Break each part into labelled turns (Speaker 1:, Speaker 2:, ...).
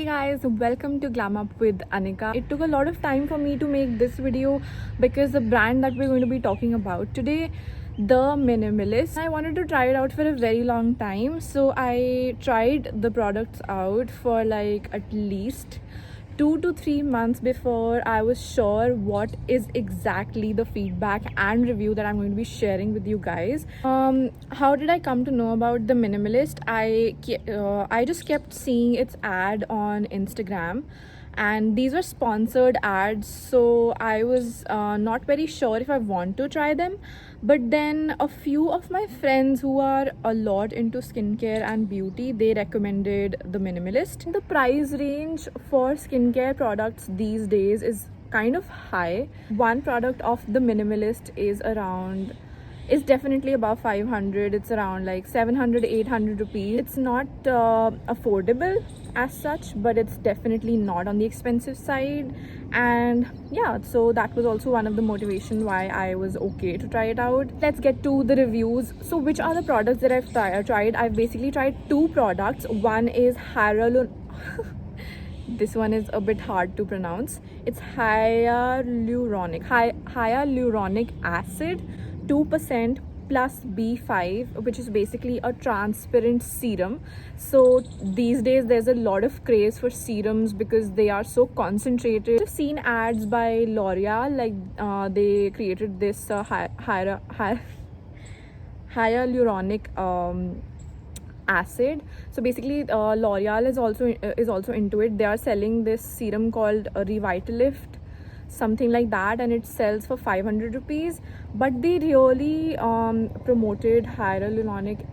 Speaker 1: Hey guys, welcome to Glam Up with Anika. It took a lot of time for me to make this video because the brand that we're going to be talking about today, The Minimalist, I wanted to try it out for a very long time. So I tried the products out for like at least 2 to 3 months before I was sure what is exactly the feedback and review that I'm going to be sharing with you guys. How did I come to know about The Minimalist? I just kept seeing its ad on Instagram, and these were sponsored ads, so I was not very sure if I want to try them. But then a few of my friends who are a lot into skincare and beauty, they recommended The Minimalist. The price range for skincare products these days is kind of high. One product of The Minimalist is definitely above 500. It's around like 700-800 rupees. It's not affordable as such, but it's definitely not on the expensive side. And yeah, so that was also one of the motivation why I was okay to try it out. Let's get to the reviews. So which are the products that I've tried? I've basically tried two products. One is this one is a bit hard to pronounce. It's hyaluronic acid, 2% plus B5, which is basically a transparent serum. So these days there's a lot of craze for serums because they are so concentrated. I've seen ads by L'Oreal, like they created this hyaluronic acid. So basically L'Oreal is also into it. They are selling this serum called Revitalift, something like that, and it sells for 500 rupees. But they really promoted hyaluronic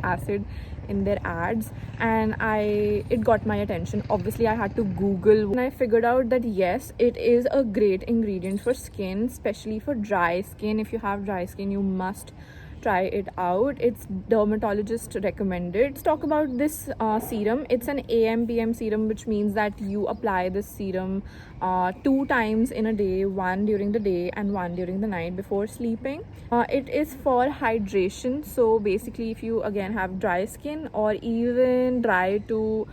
Speaker 1: acid in their ads, and it got my attention. Obviously I had to Google, and I figured out that yes, it is a great ingredient for skin, especially for dry skin. If you have dry skin, you must try it out. It's dermatologist recommended. Let's talk about this serum. It's an AM/PM serum, which means that you apply this serum 2 times in a day, one during the day and one during the night before sleeping. It is for hydration. So basically, if you again have dry skin or even dry to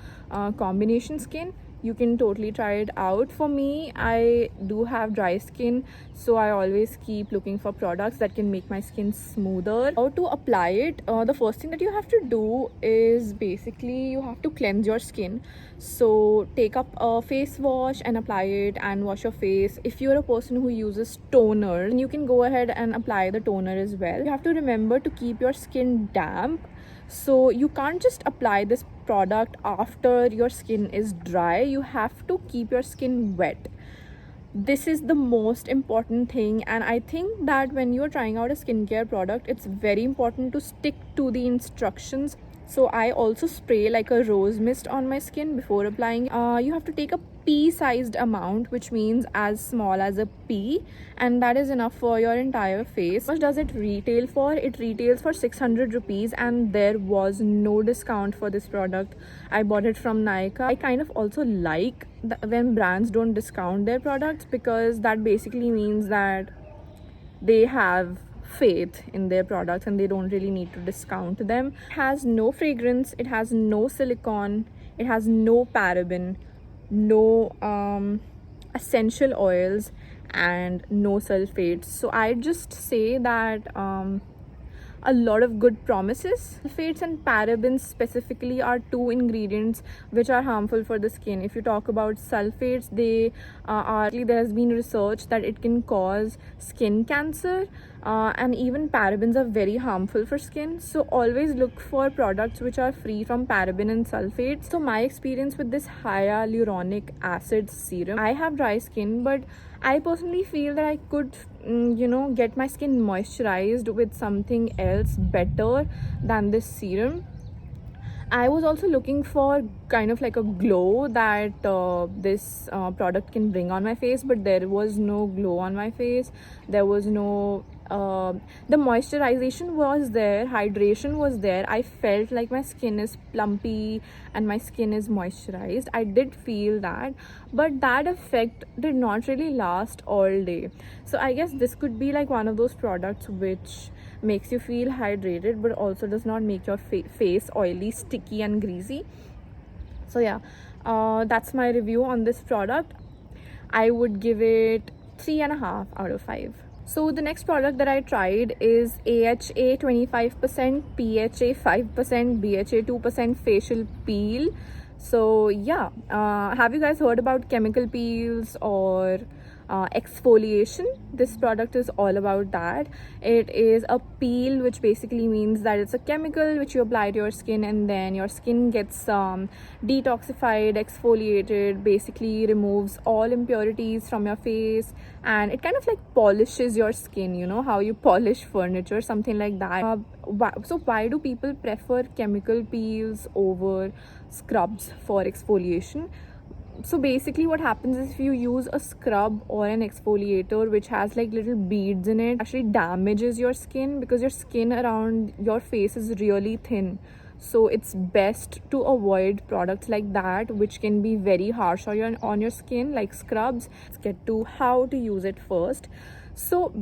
Speaker 1: combination skin, you can totally try it out. For me, I do have dry skin, so I always keep looking for products that can make my skin smoother. How to apply it? The first thing that you have to do is basically you have to cleanse your skin. So take up a face wash and apply it and wash your face. If you're a person who uses toner, you can go ahead and apply the toner as well. You have to remember to keep your skin damp. So you can't just apply this product after your skin is dry. You have to keep your skin wet. This is the most important thing, and I think that when you're trying out a skincare product, it's very important to stick to the instructions. So I also spray like a rose mist on my skin before applying. You have to take a pea-sized amount, which means as small as a pea, and that is enough for your entire face. How much does it retail for? It retails for 600 rupees, and there was no discount for this product. I bought it from Nykaa. I kind of also like when brands don't discount their products, because that basically means that they have faith in their products and they don't really need to discount them. It has no fragrance, it has no silicone, it has no paraben, no essential oils, and no sulfates. So I just say that a lot of good promises. Sulfates and parabens specifically are two ingredients which are harmful for the skin. If you talk about sulfates, there has been research that it can cause skin cancer, and even parabens are very harmful for skin. So always look for products which are free from paraben and sulfates. So my experience with this hyaluronic acid serum, I have dry skin, but I personally feel that I could get my skin moisturized with something else better than this serum. I was also looking for kind of like a glow that this product can bring on my face, but there was no glow on my face. There was no the moisturization was there, hydration was there. I felt like my skin is plumpy and my skin is moisturized. I did feel that, but that effect did not really last all day. So I guess this could be like one of those products which makes you feel hydrated but also does not make your face oily, sticky and greasy. So yeah, that's my review on this product. I would give it 3.5 out of 5. So the next product that I tried is AHA 25%, PHA 5%, BHA 2% facial peel. So yeah, have you guys heard about chemical peels or exfoliation? This product is all about that. It is a peel, which basically means that it's a chemical which you apply to your skin, and then your skin gets detoxified, exfoliated, basically removes all impurities from your face, and it kind of like polishes your skin, you know how you polish furniture, something like that. So why do people prefer chemical peels over scrubs for exfoliation? So basically what happens is, if you use a scrub or an exfoliator which has like little beads in it, actually damages your skin, because your skin around your face is really thin. So it's best to avoid products like that, which can be very harsh on your skin, like scrubs. Let's get to how to use it first. So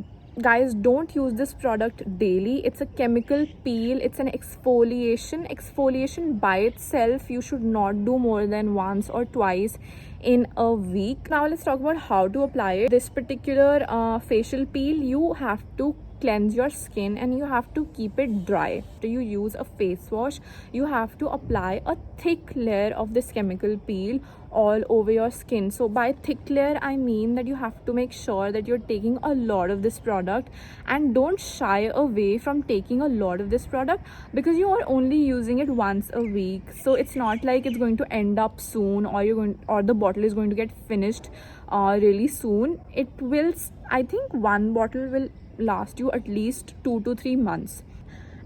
Speaker 1: guys, don't use this product daily. It's a chemical peel, it's an exfoliation by itself. You should not do more than once or twice in a week. Now let's talk about how to apply it. This particular facial peel, you have to cleanse your skin and you have to keep it dry. After you use a face wash, you have to apply a thick layer of this chemical peel all over your skin. So by thick layer, I mean that you have to make sure that you're taking a lot of this product, and don't shy away from taking a lot of this product, because you are only using it once a week. So it's not like it's going to end up soon, or the bottle is going to get finished really soon. It will, I think one bottle will last you at least 2 to 3 months.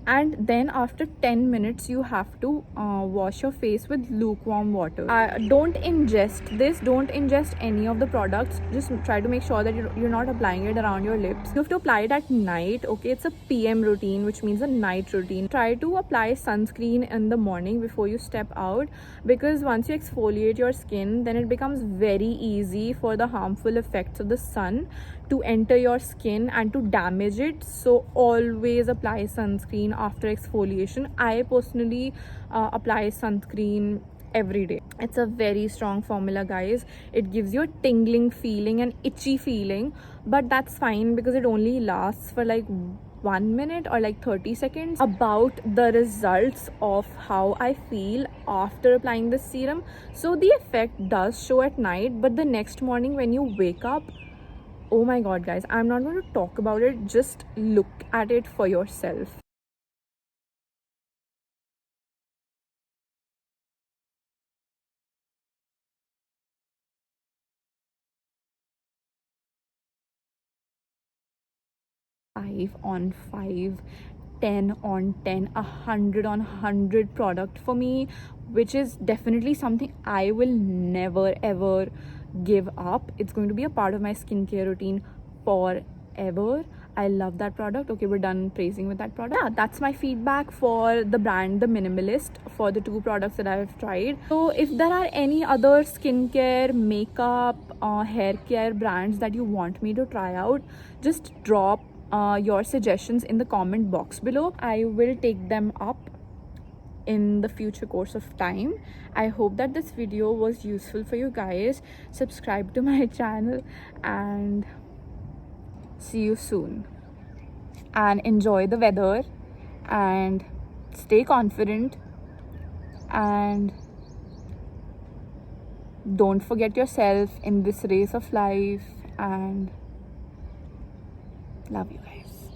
Speaker 1: And then after 10 minutes you have to wash your face with lukewarm water. Don't ingest this, don't ingest any of the products. Just try to make sure that you're not applying it around your lips. You have to apply it at night, okay? It's a PM routine, which means a night routine. Try to apply sunscreen in the morning before you step out, because once you exfoliate your skin, then it becomes very easy for the harmful effects of the sun to enter your skin and to damage it. So always apply sunscreen after exfoliation. I personally apply sunscreen every day. It's a very strong formula, guys. It gives you a tingling feeling, an itchy feeling, but that's fine because it only lasts for like 1 minute or like 30 seconds. About the results of how I feel after applying this serum, so the effect does show at night, but the next morning when you wake up, oh my god, guys, I'm not going to talk about it, just look at it for yourself. Five on five, 10 on 10, 100 on 100 product for me, which is definitely something I will never ever give up. It's going to be a part of my skincare routine forever. I love that product. Okay, we're done praising with that product. Yeah, that's my feedback for the brand The Minimalist, for the 2 products that I've tried. So if there are any other skincare, makeup, hair care brands that you want me to try out, just drop your suggestions in the comment box below. I will take them up in the future course of time. I hope that this video was useful for you guys. Subscribe to my channel and see you soon. And enjoy the weather and stay confident, and don't forget yourself in this race of life, and love you guys.